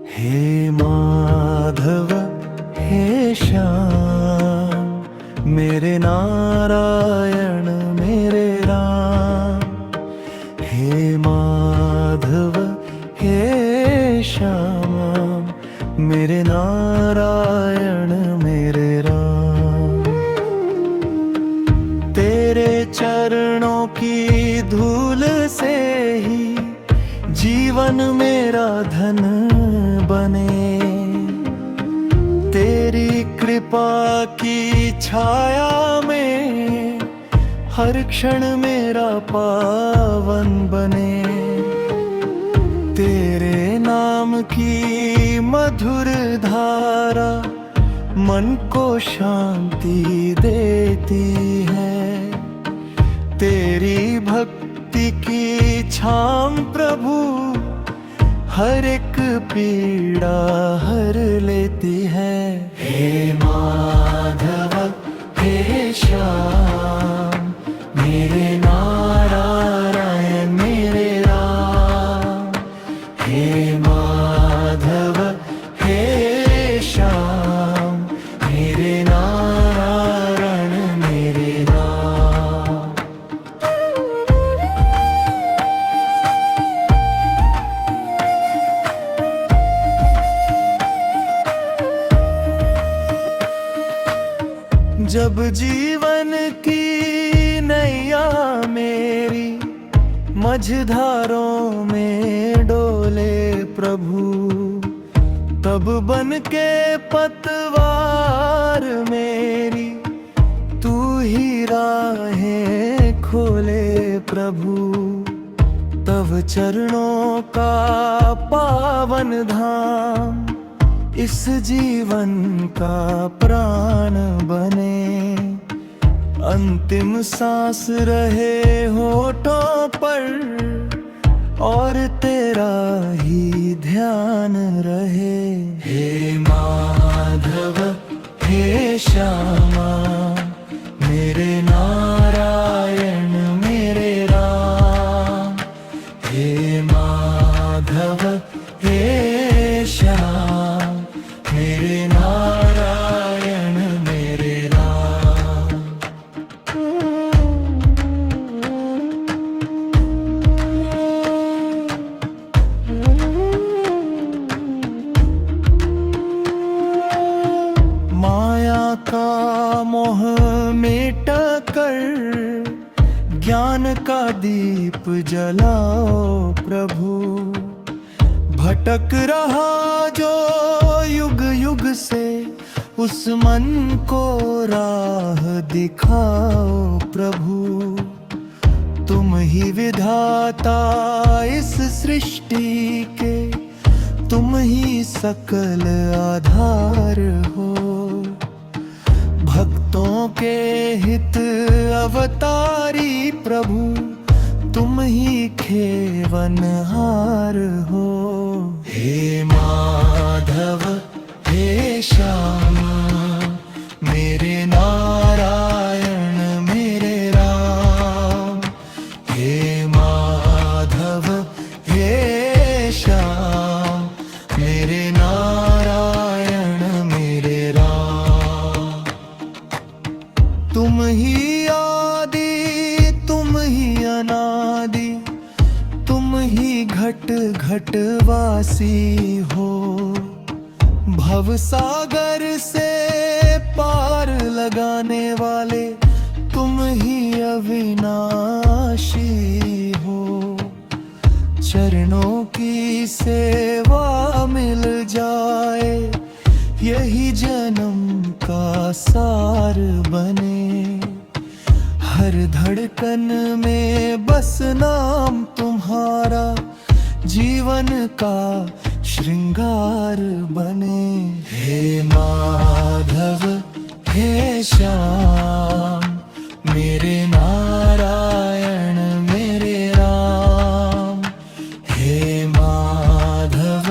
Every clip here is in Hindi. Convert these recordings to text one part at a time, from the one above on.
हे माधव हे श्याम, मेरे नारायण मेरे राम। हे माधव हे श्याम, मेरे नारायण मेरे राम। तेरे चरणों की धूल से ही जीवन मेरा धन बने। तेरी कृपा की छाया में हर क्षण मेरा पावन बने। तेरे नाम की मधुर धारा मन को शांति देती है। तेरी भक्ति की छाम प्रभु हर एक पीड़ा हर लेती है। हे माधव हे श्याम, मेरे नारायण मेरे राम। हे माधव हे श्याम, मेरे नारायण मेरे राम। जब जीवन की नैया मेरी मझधारों में डोले प्रभु, तब बन के पतवार मेरी तू ही राहें खोले प्रभु। तब चरणों का पावन धाम इस जीवन का प्राण बने। अंतिम सांस रहे होठों पर और तेरा ही ध्यान रहे। हे माधव हे श्यामा, मेरे नारायण मेरे राम। हे माधव हे श्याम, मेरे नारायण मेरे राम। माया का मोह मिटा कर ज्ञान का दीप जलाओ प्रभु। भटक रहा जो युग युग से उस मन को राह दिखाओ प्रभु। तुम ही विधाता इस सृष्टि के, तुम ही सकल आधार हो। भक्तों के हित अवतारी प्रभु, तुम ही खेवनहार हो। हे माधव हे श्यामा, मेरे नारायण मेरे राम। हे माधव हे श्याम, मेरे नारायण मेरे राम। तुम ही आदि तुम ही अनादि, तुम ही घट घट वासी हो। भव सागर से पार लगाने वाले तुम ही अविनाशी हो। चरणों की सेवा मिल जाए यही जन्म का सार बने। हर धड़कन में बस नाम तुम्हारा जीवन का श्रृंगार बने। हे माधव हे श्याम, मेरे नारायण मेरे राम। हे माधव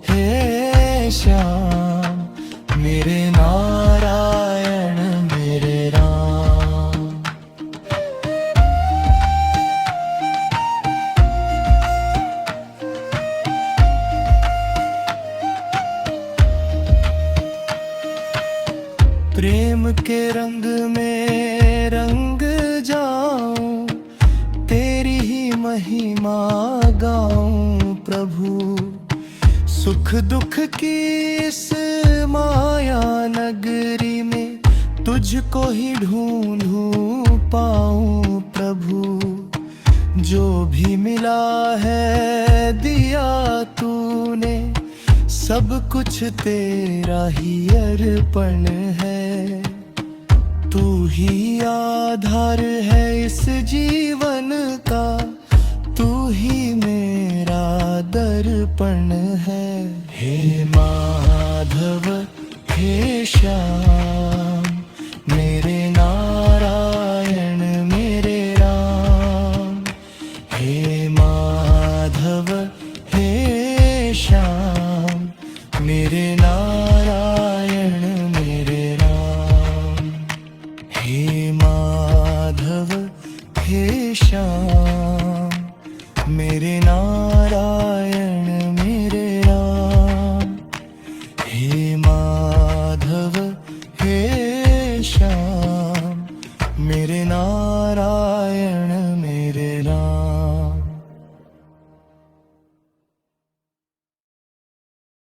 हे श्याम, मेरे नारायण मेरे राम। प्रेम के रंग में रंग जाऊं, तेरी ही महिमा गाऊं प्रभु। सुख दुख की इस माया नगरी में तुझको ही ढूंढूं पाऊं प्रभु। जो भी मिला है दिया तूने, सब कुछ तेरा ही अर्पण है। तू ही आधार है इस जीवन का, तू ही मेरा दर्पण है। हे माधव हे श्याम, मेरे नारायण मेरे राम। हे माधव हे श्याम, मेरे नारायण मेरे राम। हे माधव हे श्याम, मेरे नारायण मेरे राम। हे